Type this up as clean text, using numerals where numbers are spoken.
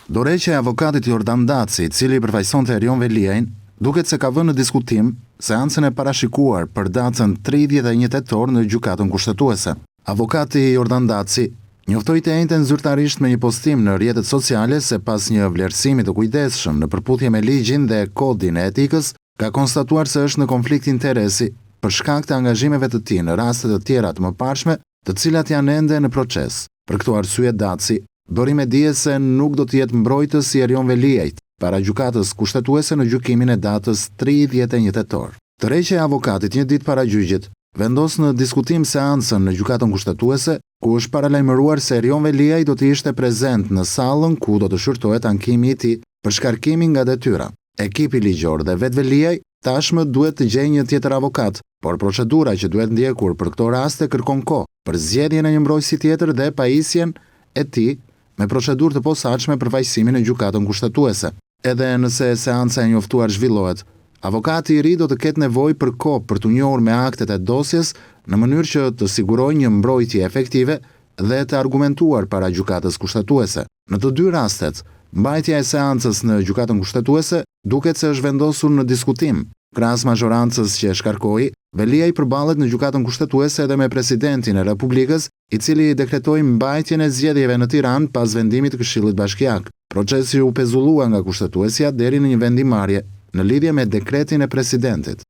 Dorëheqja e avokatit Jordan Daci, i cili përfaqësonte Erion Veliajin, duket se ka vënë në diskutim seancën e parashikuar për datën 31 tetor në gjykatën kushtetuese. Avokati Jordan Daci njoftoi të njëjtën zyrtarisht me një postim në rrjetet sociale se pas një vlerësimi të kujdesshëm në përputhje me ligjin dhe kodin e etikës, ka konstatuar se është në konflikt interesi për shkak të angazhimeve të tij në raste të tjera të mëparshme, të cilat janë ende në proces. Për këtë arsye Daci dori me dije se nuk do të jetë mbrojtës i Erion Veliajit para gjykatës kushtetuese në gjykimin e datës 31 tetor. Tërheqja e avokatit një ditë para gjyqit vendos në diskutim seancën në gjykatën kushtetuese, ku është paralajmëruar se Erion Veliaj do të ishte prezent në sallën ku do të shërtohet ankimi i tij për shkarkimin nga detyra. Ekipi ligjor dhe vetë Veliaj tashmë duhet të gjejë një tjetër avokat, por procedura që duhet ndjekur për këto raste kërkon kohë për zgjedhjen e një mbrojtësi tjetër dhe pajisjen e tij me procedurë të posaçme për vajsimin në gjykatën kushtetuese. Edhe nëse seanca e njoftuar zhvillohet, avokati i ri do të ketë nevojë për kohë për të njohur me aktet e dosjes në mënyrë që të sigurojë një mbrojtje efektive dhe të argumentuar para gjykatës kushtetuese. Në të dy rastet, mbajtja e seancës në gjykatën kushtetuese duket se është vendosur në diskutim. Krahas mazhorancës që e shkarkoi, Veliaj përballet në gjykatën kushtetuese edhe me presidentin e Republikës, i cili dekretoi mbajtjen e zgjedhjeve në Tiranë pas vendimit të Këshillit Bashkiak. Procesi u pezullua nga kushtetuesja deri në një vendimarrje në lidhje me dekretin e presidentit.